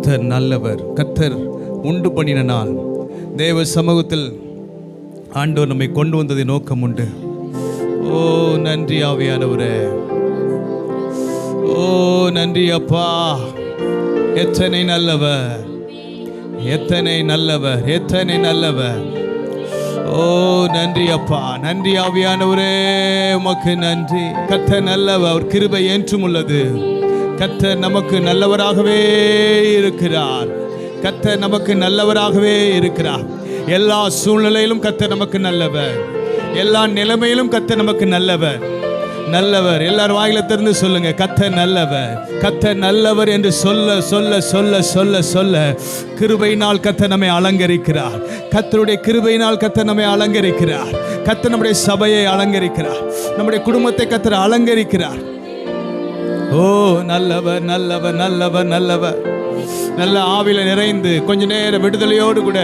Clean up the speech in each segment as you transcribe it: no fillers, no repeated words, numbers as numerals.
கர்த்தர் நல்லவர். கர்த்தர் உண்டு பண்ணின நாள். தேவ சமூகத்தில் ஆண்டவர் நம்மை கொண்டு வந்ததை நோக்கம் உண்டு. ஓ நன்றி ஆவியானவரே, ஓ நன்றி அப்பா. எத்தனை நல்லவர், எத்தனை நல்லவர், எத்தனை நல்லவர். ஓ நன்றி அப்பா, நன்றி ஆவியானவரே, உமக்கு நன்றி. கர்த்தர் நல்லவர், அவர் கிருபை என்றும் உள்ளது. கர்த்தர் நமக்கு நல்லவராகவே இருக்கிறார். கர்த்தர் நமக்கு நல்லவராகவே இருக்கிறார். எல்லா சூழ்நிலையிலும் கர்த்தர் நமக்கு நல்லவர். எல்லா நிலைமையிலும் கர்த்தர் நமக்கு நல்லவர். நல்லவர். எல்லாரும் வாயில திறந்து சொல்லுங்க, கர்த்தர் நல்லவர், கர்த்தர் நல்லவர் என்று சொல்ல சொல்ல சொல்ல சொல்ல சொல்ல கிருபையினால் கர்த்தர் நம்மை அலங்கரிக்கிறார். கர்த்தருடைய கிருபையினால் கர்த்தர் நம்மை அலங்கரிக்கிறார். கர்த்தர் நம்முடைய சபையை அலங்கரிக்கிறார். நம்முடைய குடும்பத்தை கர்த்தர் அலங்கரிக்கிறார். ஓ நல்லவர், நல்லவர், நல்லவர், நல்லவர். நல்ல ஆவில நிறைந்து கொஞ்ச நேரம் விடுதலையோடு கூட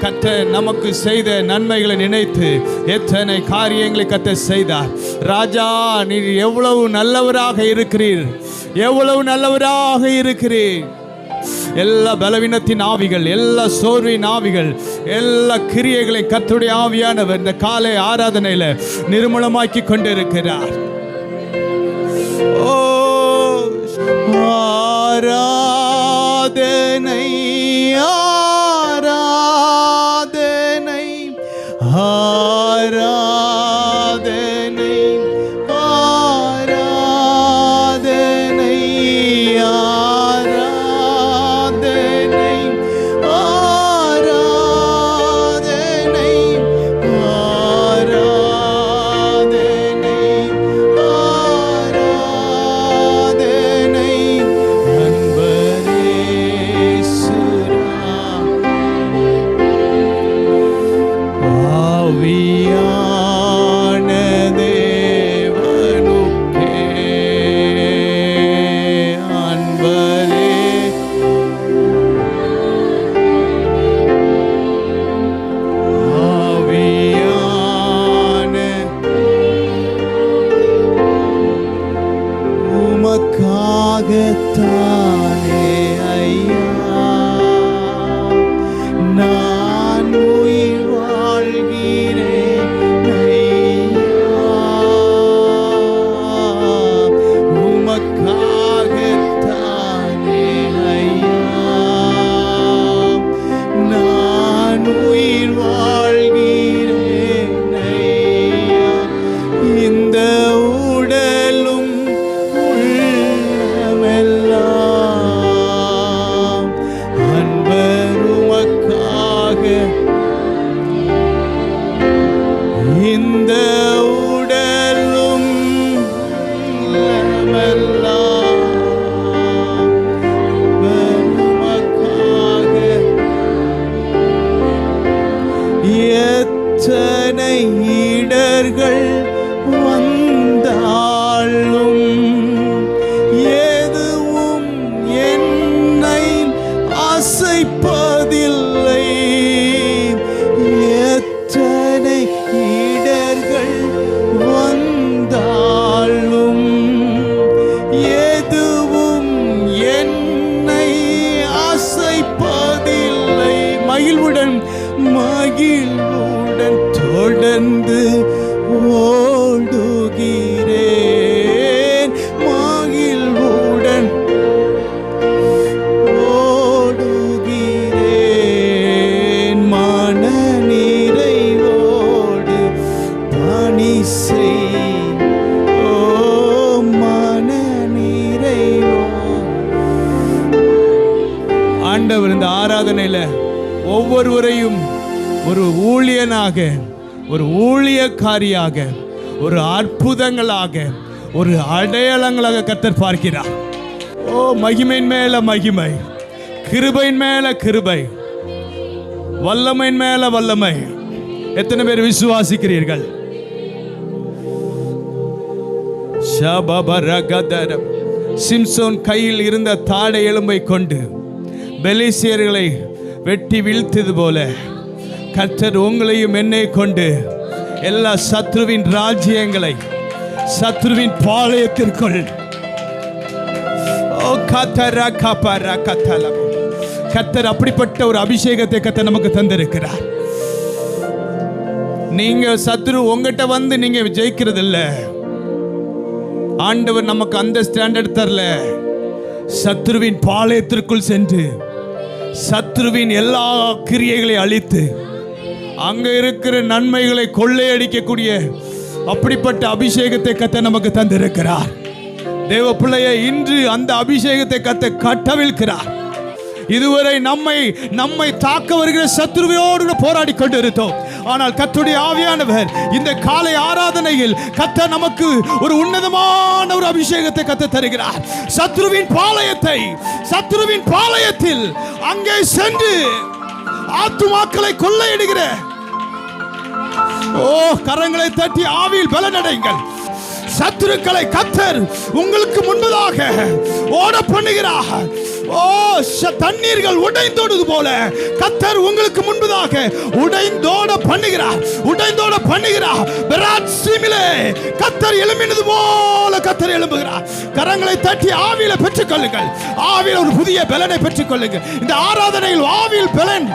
கர்த்தர் நமக்கு செய்த நன்மைகளை நினைத்து எத்தனை காரியங்களை கர்த்தர் செய்தார். ராஜா, நீர் எவ்வளவு நல்லவராக இருக்கிறீர், எவ்வளவு நல்லவராக இருக்கிறீர். எல்லா பலவீனத்தின் ஆவிகள், எல்லா சோர்வின் ஆவிகள், எல்லா கிரியைகளை கர்த்தருடைய ஆவியானவர் இந்த காலை ஆராதனையில நிர்மூலமாக்கி கொண்டிருக்கிறார். ஓ ஆராதனை, ஆராதனை, ஆராதனை, ஆராதனை, ஆராதனை, ஆராதனை, உமக்காகத்தானே ஐயா நான் உயிர் வாழ்கிறேன் ஐயா. உமக்காகத்தானே ஐயா நான் உயிர் வாழ்கிறேன் ஐயா. இந்த உடலும் இந்த உடலும் உமக்காக. எத்தனை இடர்கள் வந்தாலும் எதுவும் என்னை அசைப்பதில்லை. எத்தனை இடர்கள் வந்தாலும் எதுவும் என்னை அசைப்பதில்லை. மகிழ்வுடன் மகிழ்வுடன் தொடர்ந்து ஓடுகிறேன். மகிழ்வுடன் ஓடுகிறேன். மன நிறைவோடு பணி செய். ஓ மன நிறைவோ. ஆண்டவர் இந்த ஆராதனையில ஒவ்வொருவரையும் ஒரு ஊழியனாக, ஒரு ஊழியக்காரியாக, ஒரு அற்புதங்களாக, ஒரு அடையாளங்களாக கர்த்தர் பார்க்கிறார். ஓ மகிமையின் மேல மகிமை, கிருபையின் மேல கிருபை, வல்லமையின் மேல வல்லமை. எத்தனை பேர் விசுவாசிக்கிறீர்கள்? சிம்சோன் கையில் இருந்த தாடை எலும்பை கொண்டு பெலிஸ்தியர்களை வெட்டி வீழ்த்தது போல கர்த்தர் உங்களையும் என்னை கொண்டு எல்லா சத்ருவின் ராஜ்யங்களை, சத்ருவின் பாளையத்திற்குள் கர்த்தர் அப்படிப்பட்ட ஒரு அபிஷேகத்தை கர்த்தர் நமக்கு தந்திருக்கிறார். நீங்க சத்துரு உங்ககிட்ட வந்து நீங்க ஜெயிக்கிறது இல்ல. ஆண்டவர் நமக்கு அந்த ஸ்டாண்டர்ட் தரல. சத்துருவின் பாளையத்திற்குள் சென்று சத்துருவின் எல்லா கிரியைகளை அழித்து அங்க இருக்கிற நன்மைகளை கொள்ளையடிக்கக்கூடிய அப்படிப்பட்ட அபிஷேகத்தை கர்த்தர் நமக்கு தந்திருக்கிறார். தேவ பிள்ளையை இன்று அந்த அபிஷேகத்தை கர்த்தர் கட்டவிழ்க்கிறார். இதுவரை நம்மை தாக்க வருகிற சத்துருவையோடு போராடி கொண்டு இருந்தோம். ஆனால் கர்த்தருடைய ஆவியானவர் இந்த காலை ஆராதனையில் கர்த்தர் நமக்கு ஒரு உன்னதமான ஒரு அபிஷேகத்தை கர்த்தர் தருகிறார். சத்துருவின் பாளையத்தில் அங்கே சென்று ஆத்துமாக்களை கொள்ளையிடுகிற கரங்களை தட்டி ஆவியில் பலனடைங்கள். சத்துருக்களை கர்த்தர் உங்களுக்கு முன்பதாக ஓட பண்ணுகிறார். தண்ணீர்கள் உடைந்தோடுது போல கர்த்தர் உங்களுக்கு முன்பதாக உடைந்தோட பண்ணுகிறார். கர்த்தர் எழும்பினது போல கர்த்தர் எழும்புகிறார். கரங்களை தட்டி ஆவியில பெற்றுக் கொள்ளுங்கள். ஆவியில் ஒரு புதிய பலனை பெற்றுக் கொள்ளுங்கள். இந்த ஆராதனையில் ஆவியில் பலன்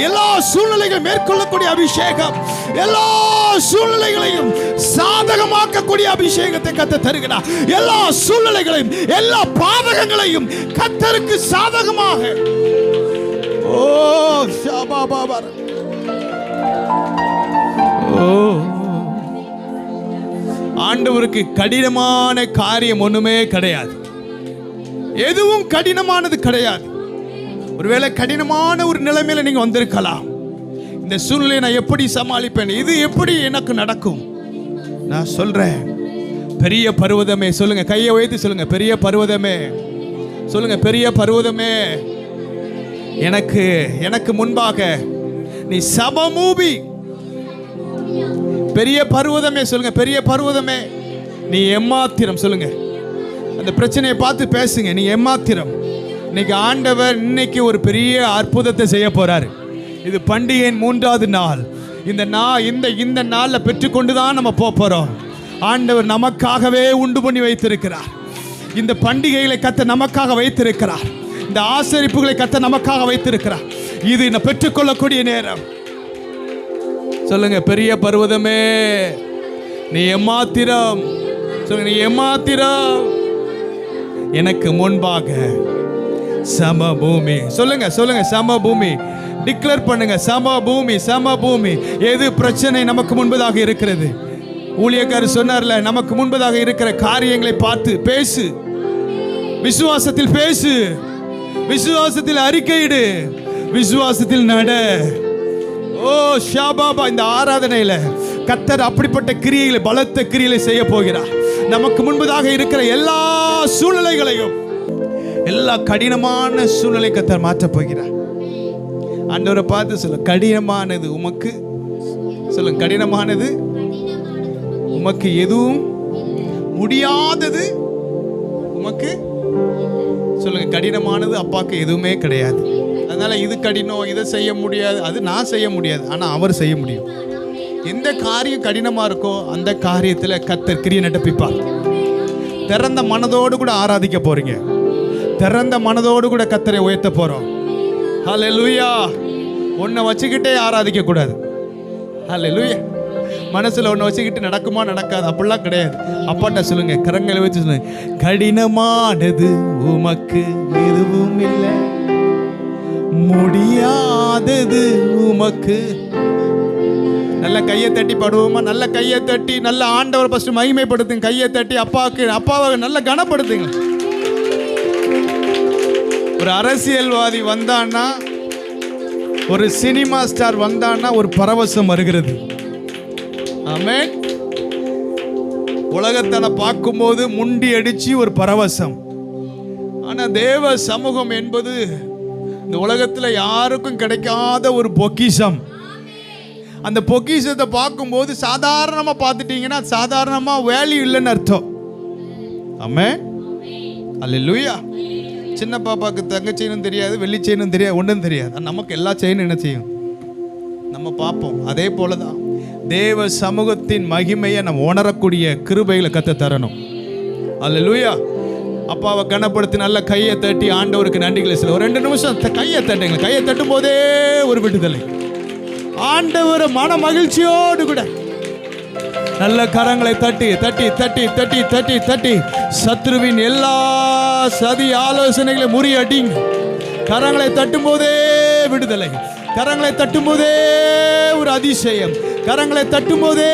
எல்லா சூழ்நிலைகளும் மேற்கொள்ளக்கூடிய அபிஷேகம், எல்லா சூழ்நிலைகளையும் சாதகமாக்கக்கூடிய அபிஷேகத்தை கர்த்தர் தருகிறார். எல்லா சூழ்நிலைகளையும் எல்லா பாதகங்களையும் கர்த்தருக்கு சாதகமாக ஆண்டவருக்கு கடினமான காரியம் ஒண்ணுமே கிடையாது. எதுவும் கடினமானது கிடையாது. ஒருவேளை கடினமான ஒரு நிலைமையில நீங்க வந்திருக்கலாம். இந்த சூழ்நிலையை நான் எப்படி சமாளிப்பேன், இது எப்படி எனக்கு நடக்கும்? நான் சொல்றேன், பெரிய பர்வதமே சொல்லுங்க, கையை உயர்த்தி சொல்லுங்க, பெரிய பர்வதமே சொல்லுங்க, பெரிய பர்வதமே எனக்கு முன்பாக நீ சமமூபி. பெரிய பர்வதமே சொல்லுங்க, பெரிய பர்வதமே நீ எம்மாத்திரம் சொல்லுங்க. அந்த பிரச்சனையை பார்த்து பேசுங்க, நீ எம்மாத்திரம். இன்னைக்கு ஆண்டவர் இன்னைக்கு ஒரு பெரிய அற்புதத்தை செய்ய போறாரு. இது பண்டிகையின் 3வது நாள். இந்த நாளில் பெற்றுக்கொண்டு தான் நம்ம போறோம். ஆண்டவர் நமக்காகவே உண்டு பண்ணி வைத்திருக்கிறார். இந்த பண்டிகைகளை கர்த்தர் நமக்காக வைத்திருக்கிறார். இந்த ஆசரிப்புகளை கர்த்தர் நமக்காக வைத்திருக்கிறார். இது நான் பெற்றுக்கொள்ளக்கூடிய நேரம். சொல்லுங்க, பெரிய பர்வதமே நீ எம்மாத்திரம் சொல்லுங்க, நீ எம்மாத்திரம் எனக்கு முன்பாக சமபூமி. சொல்லுங்க சமபூமி. டிக்ளேர் பண்ணுங்க, சமபூமி. எது பிரச்சனை நமக்கு முன்பதாக இருக்கிறது? ஊழியக்காரர் சொன்னார்ல, நமக்கு முன்பதாக இருக்கிற காரியங்களை பார்த்து பேசு. விசுவாசத்தில் பேசு, விசுவாசத்தில் அறிக்கையிடு, விசுவாசத்தில் நட. ஷாபாபா, இந்த ஆராதனையில கர்த்தர் அப்படிப்பட்ட கிரியைகளை, பலத்த கிரியைகளை செய்ய போகிறார். நமக்கு முன்பதாக இருக்கிற எல்லா சூழ்நிலைகளையும், எல்லா கடினமான சூழ்நிலை கர்த்தர் மாற்றப் போகிறார். ஆண்டவரை பார்த்து சொல்ல, கடினமானது உமக்கு, சொல்லுங்க, கடினமானது உமக்கு எதுவும் முடியாதது உமக்கு. சொல்லுங்க, கடினமானது அப்பாக்கு எதுவுமே கிடையாது. அதனால இது கடினம், இதை செய்ய முடியாது, அது நான் செய்ய முடியாது, ஆனா அவர் செய்ய முடியும். எந்த காரியம் கடினமா இருக்கோ அந்த காரியத்தில் கர்த்தர் கிரியை நடப்பிப்பார். திறந்த மனதோடு கூட ஆராதிக்க போறீங்க. திறந்த மனதோடு கூட கர்த்தரை உயர்த்த போறோம். ஹல்லேலூயா. ஒன்றை வச்சுக்கிட்டே ஆராதிக்க கூடாது. ஹல்லேலூயா. மனசுல ஒன்று வச்சுக்கிட்டு நடக்குமா நடக்காது அப்படிலாம் கிடையாது. அப்பாட்ட சொல்லுங்க, கரங்களை வச்சு சொல்லுங்க, கடினமானது உமக்கு எதுவும் இல்லை, முடியாதது உமக்கு. நல்ல கையை தட்டி பாடுவோமா? நல்ல கையை தட்டி, நல்ல ஆண்டவர் ஃபர்ஸ்ட் மகிமைப்படுத்துங்க. கையை தட்டி அப்பாவை நல்ல கனப்படுத்துங்க. ஒரு அரசியல்வாதி வந்தான்னா, ஒரு சினிமா ஸ்டார் வந்தான்னா ஒரு பரவசம் வருகிறது. ஆமென். உலகத்தனை பார்க்கும்போது முண்டி அடிச்சு ஒரு பரவசம். ஆனா தேவ சமூகம் என்பது இந்த உலகத்தில் யாருக்கும் கிடைக்காத ஒரு பொக்கிஷம். அந்த பொக்கிஷத்தை பார்க்கும்போது சாதாரணமா பார்த்துட்டீங்கன்னா சாதாரணமா வேல்யூ இல்லைன்னு அர்த்தம். ஆமென். அல்லேலூயா. சின்ன பாப்பாக்கு தங்க செயினும் தெரியாது, வெள்ளி செயினும் தெரியாது, ஒன்றும் தெரியாது. நமக்கு எல்லா செயினும் என்ன செய்யும்? நம்ம பார்ப்போம். அதே போலதான் தேவ சமூகத்தின் மகிமையை நம்ம உணரக்கூடிய கிருபைகளை கத்த தரணும். அல்லேலூயா. அப்பாவை கனப்படுத்தி நல்ல கையை தட்டி ஆண்டவருக்கு நன்றிகளை சொல்ல. ஒரு 2 நிமிஷம் கையை தட்டுங்க. கையை தட்டும் போதே ஒரு விடுதலை. ஆண்டவர் மன மகிழ்ச்சியோடு கூட நல்ல கரங்களை தட்டி தட்டி தட்டி தட்டி தட்டி தட்டி சத்ருவின் எல்லா சதி ஆலோசனைகளை முறியடிங்க. கரங்களை தட்டும் போதே விடுதலை. கரங்களை தட்டும் போதே ஒரு அதிசயம். கரங்களை தட்டும் போதே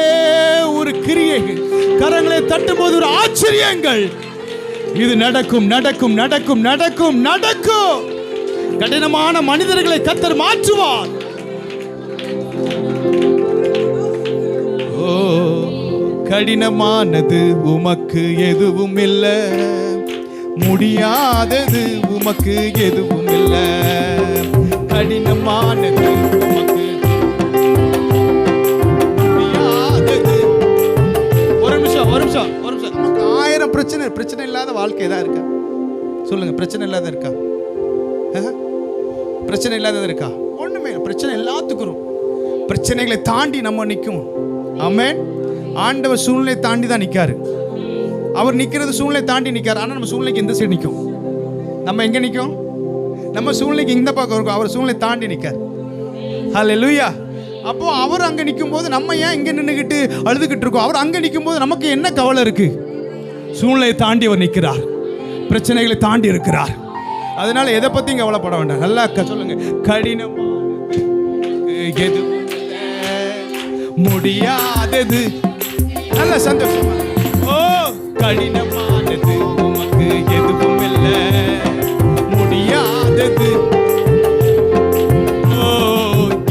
ஒரு கிரியைகள். கரங்களை தட்டும் போது ஒரு ஆச்சரியங்கள். இது நடக்கும் நடக்கும் நடக்கும் நடக்கும் நடக்கும். கடினமான மனிதர்களை கர்த்தர் மாற்றுவார். ஓ, கடினமானது உமக்கு எதுவும் இல்லை, முடியாதது உமக்கு எதுவும் இல்லை. கடினமானது உமக்கு முடியாதது. ஒரு நிமிஷம் ஒரு நிமிஷம் ஒரு நிமிஷம். நமக்கு 1000 பிரச்சனை இல்லாத வாழ்க்கை தான் இருக்கா? சொல்லுங்க, பிரச்சனை இல்லாத இருக்கா? பிரச்சனை இல்லாதது இருக்கா? ஒண்ணுமே. பிரச்சனை எல்லாத்துக்கும். பிரச்சனைகளை தாண்டி நம்ம நிற்கும். ஆமென். ஆண்டவர் சூழ்நிலை தாண்டி தான் நிற்காரு. அவர் நிற்கிறது சூழ்நிலை தாண்டி நிற்காரு. ஆனால் நம்ம சூழ்நிலைக்கு எந்த சைடு நிற்கும்? நம்ம எங்கே நிற்கும்? நம்ம சூழ்நிலைக்கு இந்த பக்கம் இருக்கும். அவர் சூழ்நிலை தாண்டி நிற்கார். ஹல்லேலூயா. அப்போ அவர் அங்கே நிற்கும் போது நம்ம ஏன் இங்கே நின்றுக்கிட்டு அழுதுகிட்டு இருக்கோம்? அவர் அங்கே நிற்கும் போது நமக்கு என்ன கவலை இருக்கு? சூழ்நிலையை தாண்டி அவர் நிற்கிறார். பிரச்சனைகளை தாண்டி இருக்கிறார். அதனால எதை பற்றியும் கவலைப்பட வேண்டாம். நல்லா சொல்லுங்க. கடினமானது எதுவும் முடியாதது. நல்ல சந்தோஷமா. ஓ, கடினமானது உமக்கு எதுவும் இல்லை, முடியாதது. ஓ,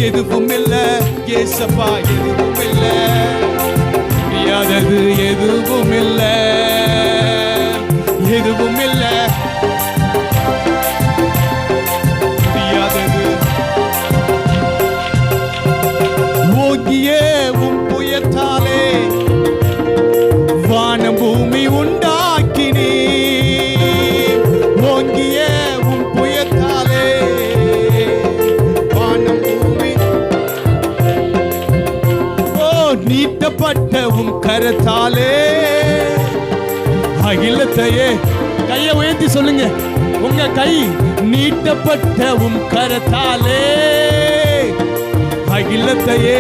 எதுவும் இல்லை ஏசப்பா, எதுவும் இல்லை, முடியாதது எதுவும் இல்லை, எதுவும் இல்லை, முடியாதது. ஓகியே உம் புயத்தாலே வானம் பூமி உண்டாக்கினீ. ஓங்கிய உம் புயத்தாலே வானம் பூமி. ஓ, நீட்டப்பட்ட உம் கரத்தாலே அகிலத்தையே. கையை உயர்த்தி சொல்லுங்க. உங்க கை நீட்டப்பட்ட உம் கரத்தாலே அகிலத்தையே.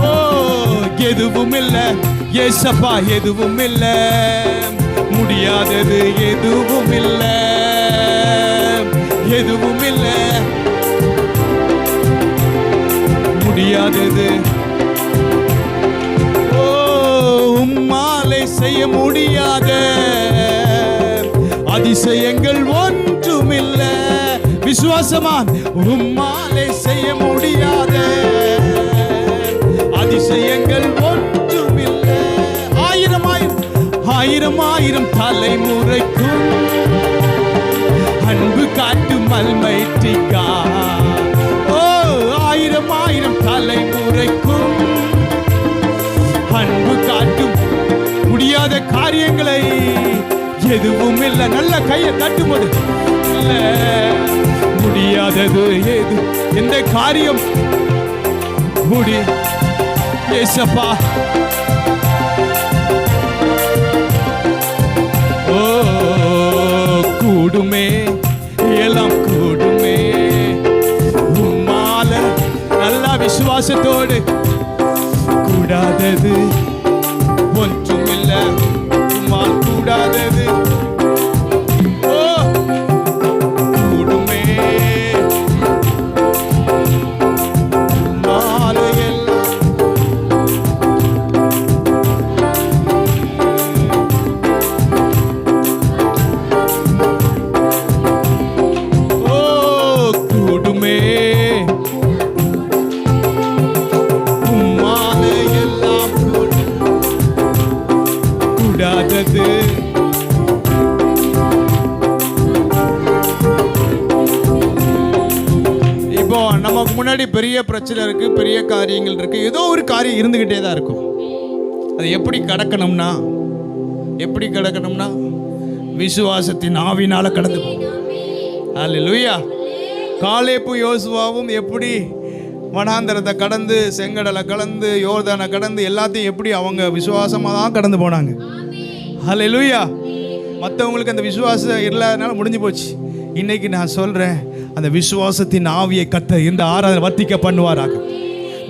ஓ, எதுவும் இல்லை ஏசப்பா, எதுவும் இல்லை, முடியாதது எதுவும் இல்லை, எதுவும் இல்லை, முடியாதது. ஓ, உம்மாலே செய்ய முடியாத அதிசயங்கள் ஒன்றுமில்லை. விசுவாசமான் உம்மாலே செய்ய முடியாத அதிசயங்கள் ஒன்றுமில்லை. ஆயிரம் தலைமுறைக்கும் அன்பு காட்டும் அல்மைட்டிகா. ஓ, ஆயிரம் தலைமுறைக்கும் அன்பு காட்டும். முடியாத காரியங்களை எதுவும் இல்லை. நல்ல கையை தட்டும்போது இல்லை, முடியாதது ஏது? எந்த காரியம் முடி ஏசப்பா. ஓ, கூடுமே, எல்லாம் கூடுமே உம்மால. நல்லா விசுவாசத்தோடு. கூடாதது ஒன்றுமில்லை, உம்மால் கூடாதது. ஓ, கூடுமே உம்மால எல்லாம். ஓ, கூடுமே உம்மால எல்லாம் கூடாதது. இப்போ நமக்கு முன்னாடி பெரிய பிரச்சனை இருக்கு, பெரிய காரியங்கள் இருக்கு, ஏதோ ஒரு காரியம் இருந்துகிட்டே தான் இருக்கும். அது எப்படி கடக்கணும்னா விசுவாசத்தின் ஆவினால கடந்து போகும். அல்லேலூயா. காலேப்பு யோசுவாவும் எப்படி வனாந்தரத்தை கடந்து, செங்கடலை கடந்து, யோர்தானை கடந்து, எல்லாத்தையும் எப்படி அவங்க விசுவாசமாக தான் கடந்து போனாங்க. அல்லேலூயா. மற்றவங்களுக்கு அந்த விசுவாசம் இல்லாதனால முடிஞ்சு போச்சு. இன்னைக்கு நான் சொல்றேன், அந்த விசுவாசத்தின் ஆவியை கர்த்தர் இந்த ஆராதனை வர்த்திக்க பண்ணுவாராக.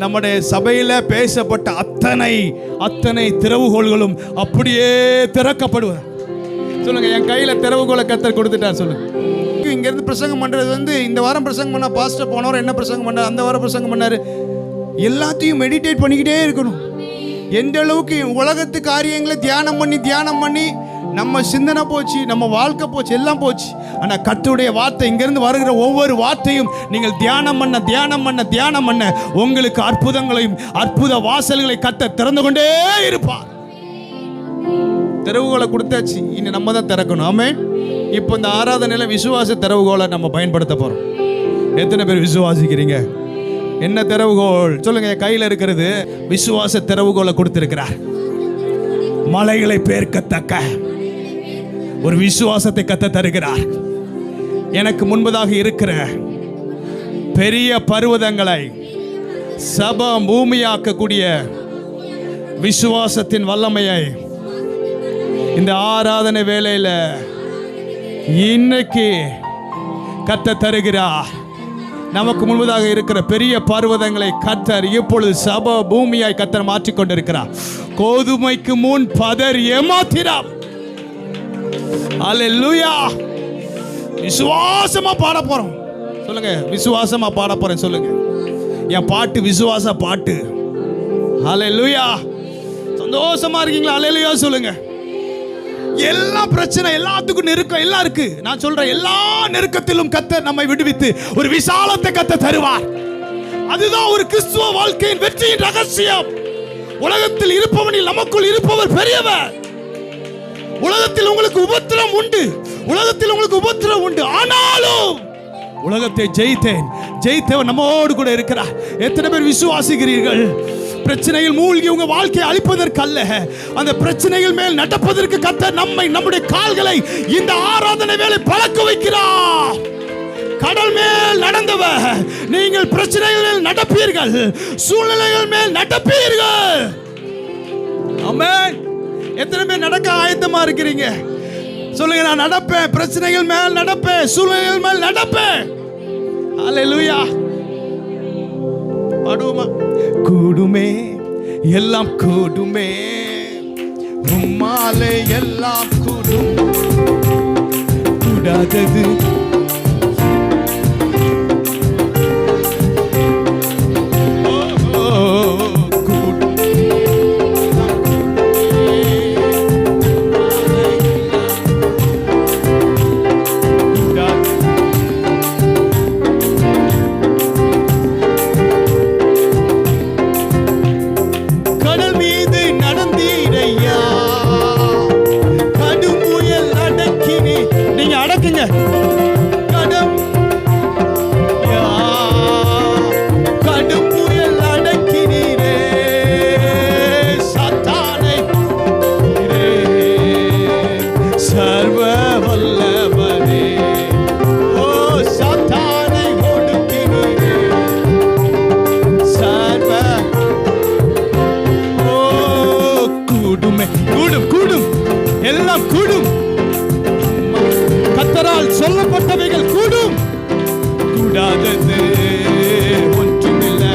நம்முடைய சபையில் பேசப்பட்ட அத்தனை திறவுகோள்களும் அப்படியே திறக்கப்படுவார். சொல்லுங்க, என் கையில திறவுகோலை கர்த்தர் கொடுத்துட்டார். சொல்லுங்க, இங்கிருந்து பிரசங்கம் பண்றது இந்த வாரம் பிரசங்கம் பண்ண பாஸ்டர் போன வாரம் என்ன பிரசங்கம் பண்ணார், அந்த வாரம் பிரசங்கம் பண்ணாரு. எல்லாத்தையும் மெடிடேட் பண்ணிக்கிட்டே இருக்கணும். எந்த அளவுக்கு உலகத்து காரியங்களை தியானம் பண்ணி நம்ம சிந்தனை போச்சு, நம்ம வாழ்க்கை போச்சு, எல்லாம் போச்சு. ஆனால் கர்த்தருடைய வார்த்தை, இங்கிருந்து வருகிற ஒவ்வொரு வார்த்தையும் நீங்கள் தியானம் பண்ண உங்களுக்கு அற்புதங்களையும் அற்புத வாசல்களை கர்த்தர் திறந்து கொண்டே இருப்பார். திறவுகோலை கொடுத்தாச்சு, இனி நம்ம தான் திறக்கணும். ஆமென். இப்போ இந்த ஆராதனையில் விசுவாச திறவுகோலை நம்ம பயன்படுத்த போகிறோம். எத்தனை பேர் விசுவாசிக்கிறீங்க? என்ன திறவுகோல் சொல்லுங்க? என் கையில் இருக்கிறது விசுவாச திறவுகோலை கொடுத்திருக்கிறார். மலைகளை பேர்க்கத்தக்க ஒரு விசுவாசத்தை கத்த தருகிறார். எனக்கு முன்பதாக இருக்கிற பெரிய பர்வதங்களை சபம் பூமியாக்கக்கூடிய விசுவாசத்தின் வல்லமையை இந்த ஆராதனை வேளையில் இன்னைக்கு கத்த தருகிறார். நமக்கு முன்பதாக இருக்கிற பெரிய பர்வதங்களை கர்த்தர் இப்பொழுது சப பூமியாய் கர்த்தர் மாற்றிக்கொண்டிருக்கிறார். கோதுமைக்கு முன் பதர் ஏமாத்திராம். அல்லேலூயா. விசுவாசமா பாட போறோம். சொல்லுங்க, விசுவாசமா பாட போறேன். சொல்லுங்க, என் பாட்டு விசுவாச பாட்டு. அல்லேலூயா. சந்தோஷமா இருக்கீங்களா? அல்லேலூயா சொல்லுங்க. எல்லா பிரச்சனை, எல்லாத்துக்கும் நெருக்கம் எல்லாம் இருக்கு. நான் சொல்றேன், எல்லா நெருக்கத்திலும் கர்த்தர் நம்மை விடுவித்து ஒரு விசாலத்தை கர்த்தர் தருவார். அதுதான் ஒரு கிறிஸ்துவ வாழ்க்கையின் வெற்றியின் ரகசியம். உலகத்தில் இருப்பவனில் நமக்குள் இருப்பவர் பெரியவர். உலகத்தில் உங்களுக்கு உபத்திரம் உண்டு, ஆனாலும் உலகத்தை ஜெயித்தவன் நம்மோடு கூட இருக்கிறார். எத்தனை பேர் விசுவாசிக்கிறீர்கள்? பிரச்சனையில் மூழ்கி உங்க வாழ்க்கையை அழிப்பதற்கு அல்ல, அந்த பிரச்சனைகள் மேல் நடப்பதற்கு கர்த்தர் நம்முடைய கால்களை இந்த ஆராதனை வேளை பழக்க வைக்கிறார். கடல் மேல் நடந்தவர் நீங்கள் பிரச்சனைகள் மேல் நடப்பீர்கள், சூழ்நிலைகள் மேல் நடப்பீர்கள். ஆமென். எத்தனை பேர் நடக்க ஆயத்தமா இருக்கிறீங்க? சொல்லுங்க, நான் நடப்பேன், பிரச்சனைகள் மேல் நடப்பேன், சூழ்நிலைகள் மேல் நடப்பேன். அல்லேலூயா. பாடுவோமா? கூடுமே, எல்லாம் கூடுமே, உம்மாலே எல்லாம் கூடும், கூடாதது சொல்லப்பட்டவைகள் கூடும், கூடாதது ஒன்றுமில்லை.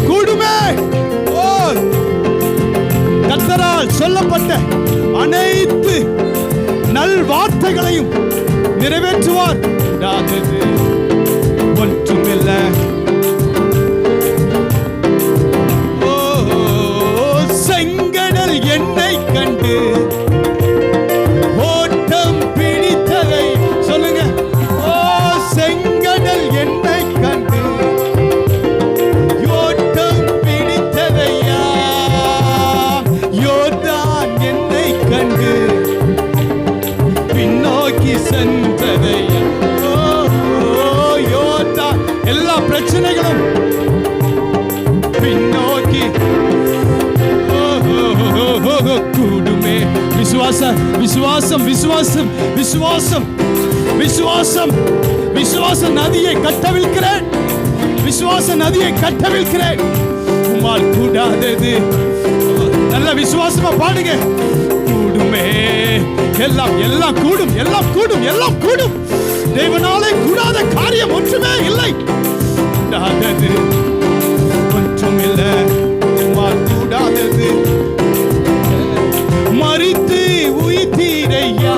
கூடுமே. கர்த்தரால் சொல்லப்பட்ட அனைத்து நல் வார்த்தைகளையும் நிறைவேற்றுவார். கூடாதது ஒன்றுமில்லை. செங்கடல் என்னை கண்டு எல்லா பிரச்சனைகளும் பின்னோக்கி கூடுமே. விசுவாசம் விசுவாசம் விசுவாசம் விசுவாசம் விசுவாசம் விசுவாச நதியை கட்டவிழ்க்கிறேன், விசுவாச நதியை கட்டவிழ்க்கிறேன். உம்மால் கூடாதது. நல்ல விசுவாசமா பாடுங்க. கூடுமே. எல்லாம் எல்லாம் கூடும், எல்லாம் கூடும், எல்லாம் கூடும். தேவனாலே கூடாத காரியம் ஒன்றுமே இல்லை. கூடாதது ஒன்றும் இல்லை, கூடாதது. மரித்து உயிர்த்தீரையா,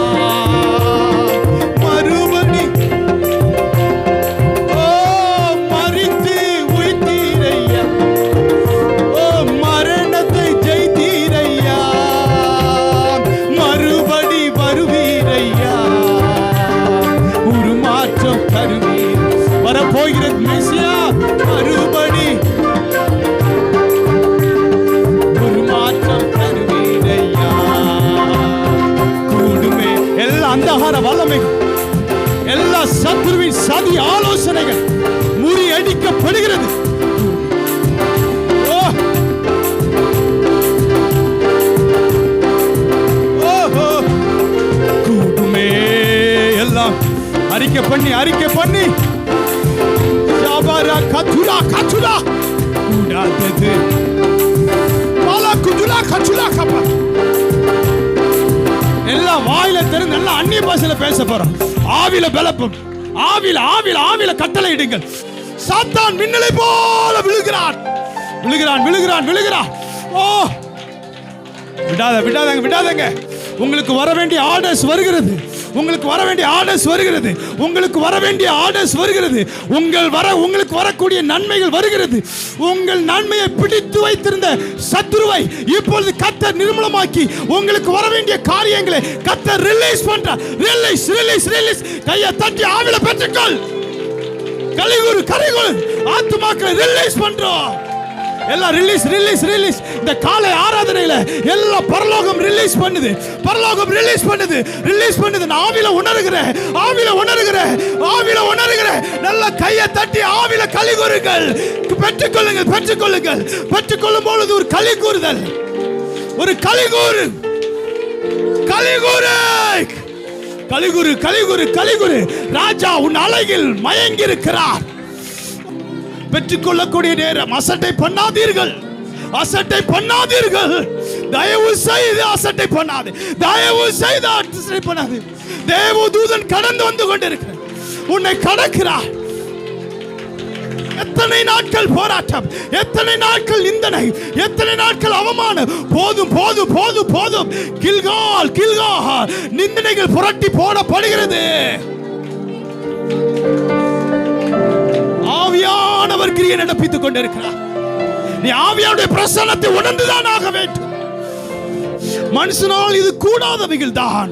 மறுபடி ஓ மரித்து உயிர்த்தீரையா, ஓ மரணத்தை ஜெயித்தீரையா, மறுபடி வருவீரையா, உருமாற்றம் தருவீர். வரப்போகிறது மெசியா, மறுபடி உருமாற்றம் தருவீரையா. கூடுமே. எல்லா அந்தகார வல்லமைகள், எல்லா சத்துருவின் சதி ஆலோசனைகள் முறியடிக்கப்படுகிறது. கூடுமே. எல்லாம் அறிக்கை பண்ணி அறிக்கை பண்ணி ஜாபாரா கத்துலா கத்துலா கூடாதது பாலா குதுலா கத்துலா கப்பா. எல்லாம் வாயில திறந்து நல்லா அந்நிய பாஷையில பேச போறோம். ஆவில பலப்பம், ஆவில ஆவில ஆவில கட்டளை இடுங்கள். சாத்தான் மின்னலை போல விழுகிறான், விழுகிறான், விழுகிறான், விழுகிறான். ஓ விடாதங்க, விடாதங்க. உங்களுக்கு வர வேண்டிய ஆர்டர்ஸ் வருகிறது, உங்களுக்கு வர வேண்டிய ஆர்டர்ஸ் வருகிறது, உங்களுக்கு வர வேண்டிய ஆர்டர்ஸ் வருகிறது. உங்களுக்கு வரக்கூடிய நன்மைகள் வருகிறது. உங்கள் நன்மையை பிடித்து வைத்திருந்த சத்துருவை இப்பொழுது கர்த்தர் நிர்மூலமாக்கி உங்களுக்கு வர வேண்டிய காரியங்களை கர்த்தர் ரிலீஸ் பண்றார். Release release release. கையை தட்டி ஆவில பெற்றுக்கொள். கலிகுரு கலிகுரு ஆத்துமாக்களை ரிலீஸ் பண்றோம். எல்லாம் ரிலீஸ் ரிலீஸ் ரிலீஸ். இந்த காலை ஆராதனையில எல்லாம் பரலோகம் ரிலீஸ் பண்ணுது, பரலோகம் ரிலீஸ் பண்ணுது, ரிலீஸ் பண்ணுது. நான் ஆவில உணர்கிறேன், ஆவில உணர்கிறேன், ஆவில உணர்கிறேன். நல்ல கையை தட்டி ஆவில களி கூறுங்கள். பெற்றுக்கொள்ளுங்கள், பெற்றுக்கொள்ளுங்கள். பெற்றுக்கொள்ளும் பொழுது ஒரு களி கூறுதல், ஒரு களி கூறு, களி கூறு, களிகுரு களிகுரு களிகுரு. ராஜா உன் அழகில் மயங்கி இருக்கிறார். பெற்றுக்கொள்ளக்கூடிய நேரம். அசட்டை பண்ணாதீர்கள், அசட்டை பண்ணாதீர்கள். தயவு செய்து அசட்டை பண்ணாது, தயவு செய்து அசட்டை பண்ணாது. தேவதூதன் கடந்து வந்து கொண்டிருக்கிறார், உன்னை கடக்கிறார். எத்தனை நாட்கள் போராட்டம், எத்தனை நாட்கள் நிந்தனை, எத்தனை நாட்கள் அவமானம். போதும் போதும் போதும் போதும். கில்கால் கில்கால் நிந்தனைகள் புரட்டி போடப்படுகிறது. ஆவியானவர் கிரியை நடப்பித்துக் கொண்டிருக்கிறார். நீ ஆவியானுடைய பிரசன்னத்தை உணர்ந்துதான் ஆக வேண்டும். மனுஷனால் இது கூடாதவைகள் தான்,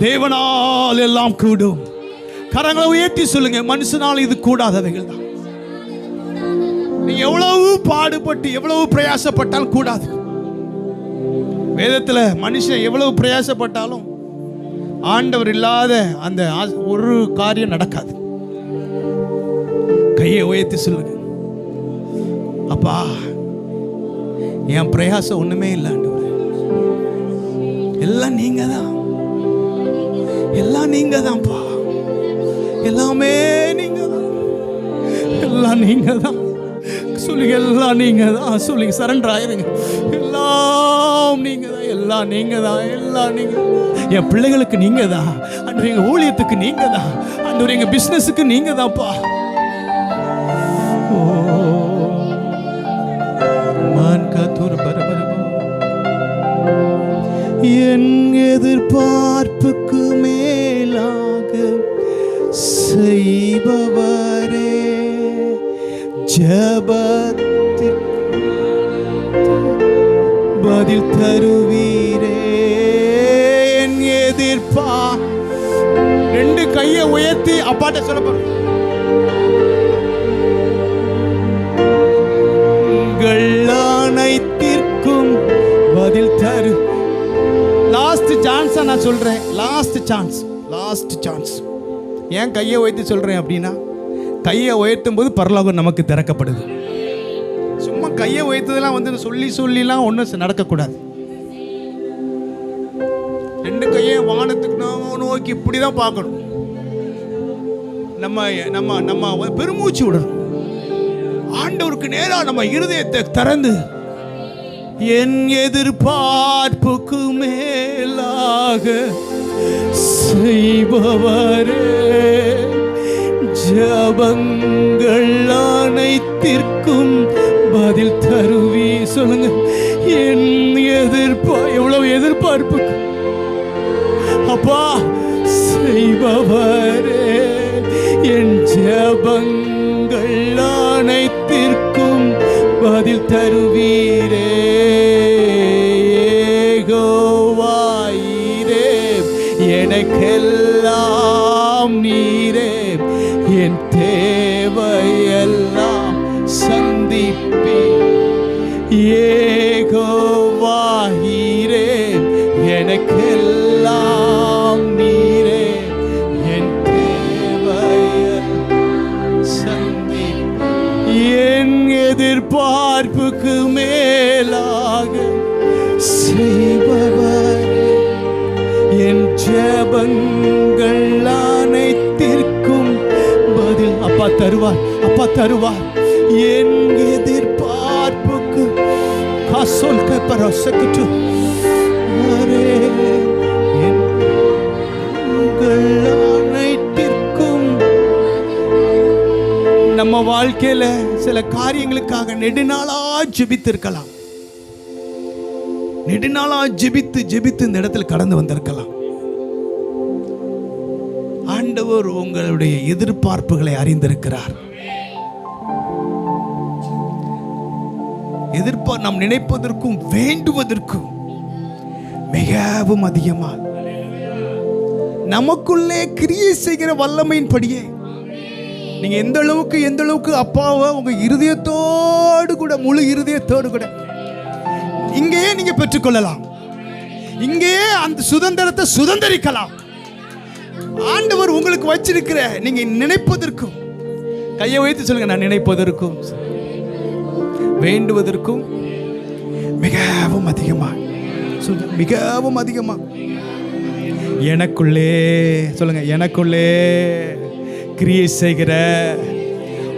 தேவனால் எல்லாம் கூடும். கரங்களை உயர்த்தி சொல்லுங்க, மனுஷனால் இது கூடாதவைகள் தான். நீ எவ்வளவு பாடுபட்டு எவ்வளவு பிரயாசப்பட்டாலும் கூடாது. வேதத்துல மனுஷன் எவ்வளவு பிரயாசப்பட்டாலும் ஆண்டவர் இல்லாத அந்த ஒரு காரியம் நடக்காது. கையை உயர்த்தி சொல்லுங்க, அப்பா என் பிரயாசம் ஒண்ணுமே இல்லை ஆண்டவரே, எல்லாம் நீங்க தான், எல்லாம் நீங்க தான்ப்பா, எல்லாமே நீங்க தான், எல்லாம் நீங்க தான் சொல்லுங்க, எல்லாம் நீங்க தான் சொல்லுங்க. சரண்டர் ஆயிருங்க. எல்லாம் நீங்க தான், எல்லாம் நீங்க தான், எல்லாம் நீங்க. என் பிள்ளைகளுக்கு நீங்க தான் ஆண்டவரே, எங்க ஊழியத்துக்கு நீங்க தான் ஆண்டவரே, எங்க பிசினஸுக்கு நீங்க தான்ப்பா. என் எதிர்பார்ப்புக்கு மேலாக செய்பவரே, ஜெபத்தில் பதில் தருவீரே. என் எதிர்ப்பா ரெண்டு கையை உயர்த்தி அப்பாட்ட சொல்ல போறேன். அனைத்திற்கும் பதில் தரு. லாஸ்ட் சான்ஸ் நான் சொல்றேன், லாஸ்ட் சான்ஸ், லாஸ்ட் சான்ஸ். ஏன் கையை உயர்த்தி சொல்றேன் அப்படின்னா, கையை உயர்த்தும் போது பரலோகம் நமக்கு திறக்கப்படுது. சும்மா கையை உயர்த்ததெல்லாம் வந்து சொல்லி சொல்லிலாம் ஒன்றும் நடக்கக்கூடாது. ரெண்டு கையை வானத்துக்கு நோக்கி இப்படிதான் பார்க்கணும். நம்ம நம்ம நம்ம பெருமூச்சு விடணும். ஆண்டவருக்கு நேரா நம்ம இருதயத்தை திறந்து, என் எதிர்பார்ப்புக்கு மேலா செய்பவரே, ஜபங்கள் அனைத்திற்கும் பதில் தருவி. சொல்லுங்க, என் எவ்வளவு எதிர்பார்ப்பு அப்பா. செய்பவரே, என் ஜபங்கள் அனைத்திற்கும் பதில் தருவீரே. ஏகோவாயிரே, எனக்கெல்லாம் நீரே, என் தேவையெல்லாம் சந்திப்பே. ஏகோவாயிரே, எனக்கெல்லாம் நீரே, என் தேவையெல்லாம் சந்திப்பே. என் எதிர்பார்ப்புக்கு மேலாக செய்பவரே, என் ஜெபங்கள் அனைத்திற்கும் பதில் அப்பா தருவார். அப்பா தருவார். என் எதிர்பார்ப்புக்கு காசோல் கப்பரசக்கிட்டு அனைத்திற்கும். நம்ம வாழ்க்கையில சில காரியங்களுக்காக நெடுநாளா ஜெபித்திருக்கலாம். நெடுநாளா ஜெபித்து ஜெபித்து இந்த இடத்துல கடந்து வந்திருக்கலாம். ஆண்டவர் உங்களுடைய எதிர்பார்ப்புகளை அறிந்திருக்கிறார். நாம் நினைப்பதற்கும் வேண்டுவதற்கும் மிகவும் அதிகமாக நமக்குள்ளே கிரியை செய்கிற வல்லமையின் படியே நீங்க எந்த அளவுக்கு அப்பாவை உங்க இருதயத்தோடு கூட, முழு இருதயத்தோடு கூட இங்கேயே நீங்க பெற்றுக்கொள்ளலாம். இங்கேயே அந்த சுதந்திரத்தை சுதந்திரிக்கலாம். ஆண்டவர் உங்களுக்கு வச்சிருக்கிற நீங்க நினைப்பதற்கும், கையை வைத்து சொல்லுங்க, நான் நினைப்பதற்கும் வேண்டுவதற்கும் மிகவும் அதிகமா, சொல்லுங்க, மிகவும் அதிகமா எனக்குள்ளே, சொல்லுங்க, எனக்குள்ளே கிரியை செய்கிற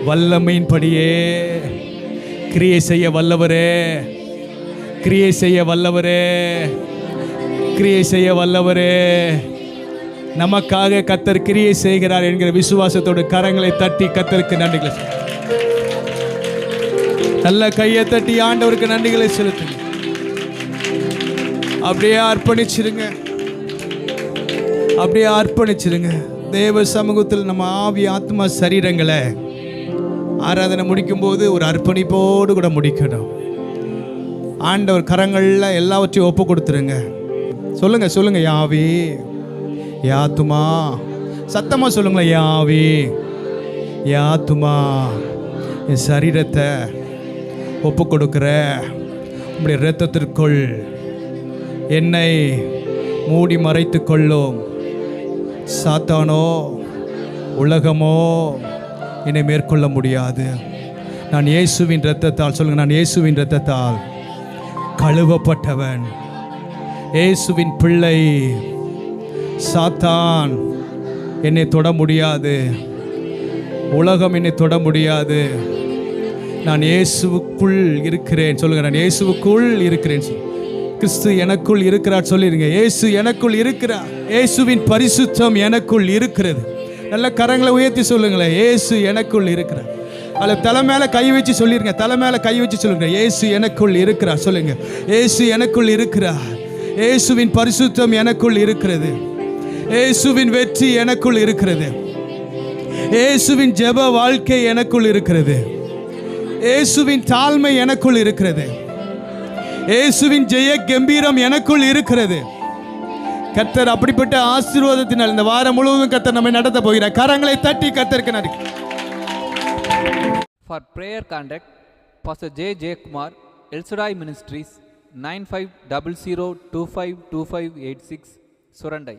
வல்லமையின் படியே கிரியை செய்ய வல்லவரே, கிரியை செய்ய வல்லவரே, கிரியை செய்ய வல்லவரே. நமக்காக கர்த்தர் கிரியை செய்கிறார் என்கிற விசுவாசத்தோடு கரங்களை தட்டி கர்த்தருக்கு நன்றிகளை, நல்ல கையை தட்டி ஆண்டவருக்கு நன்றிகளை செலுத்துங்க. அப்படியே அர்ப்பணிச்சிருங்க, அப்படியே அர்ப்பணிச்சிருங்க. தேவ சமூகத்தில் நம்ம ஆவி, ஆத்மா, சரீரங்களை ஆராதனை முடிக்கும் போது ஒரு அர்ப்பணிப்போடு கூட முடிக்கணும். ஆண்டவர் கரங்கள்ல எல்லாவற்றையும் ஒப்பு கொடுத்துருங்க. சொல்லுங்க, சொல்லுங்க, யாவி, யாத்துமா, சத்தமா சொல்லுங்களேன், யாவி, யாத்துமா, என் சரீரத்தை ஒப்பு கொடுக்கிற உம்முடைய இரத்தத்திற்குள் என்னை மூடி மறைத்து கொள்ளும். சாத்தானோ உலகமோ என்னை மேற்கொள்ள முடியாது. நான் இயேசுவின் இரத்தத்தால், சொல்லுங்க, நான் இயேசுவின் இரத்தத்தால் கழுவப்பட்டவன், இயேசுவின் பிள்ளை. சாத்தான் என்னை தொட முடியாது, உலகம் என்னை தொட முடியாது. நான் இயேசுவுக்குள் இருக்கிறேன். சொல்லுங்க, நான் இயேசுவுக்குள் இருக்கிறேன். கிறிஸ்து எனக்குள் இருக்கிறார். சொல்லிருங்க, இயேசு எனக்குள் இருக்கிறார். இயேசுவின் பரிசுத்தம் எனக்குள் இருக்கிறது. நல்ல கரங்களை உயர்த்தி சொல்லுங்களேன், இயேசு எனக்குள் இருக்கிறார். அல்ல தலை மேல கை வச்சு சொல்லிருங்க, தலை மேல கை வச்சு சொல்லுங்க, இயேசு எனக்குள் இருக்கிறார். சொல்லுங்க, இயேசு எனக்குள் இருக்கிறார். இயேசுவின் பரிசுத்தம் எனக்குள் இருக்கிறது. இயேசுவின் வெற்றி எனக்குள் இருக்கிறது. இயேசுவின் ஜெப வாழ்க்கை எனக்குள் இருக்கிறது. இயேசுவின் தாழ்மை எனக்குள் இருக்கிறது. இயேசுவின் ஜெய கம்பீரம் எனக்குள் இருக்கிறது. கர்த்தர் அப்படிப்பட்ட ஆசீர்வாதத்தினால் இந்த வாரம் முழுவதும் கர்த்தர் நம்மை நடத்த போகிறார். கரங்களை தட்டி கர்த்தருக்கு நன்றி. For prayer contact, Pastor J. J. Kumar, El Shaddai Ministries, 9500252586, Surandai.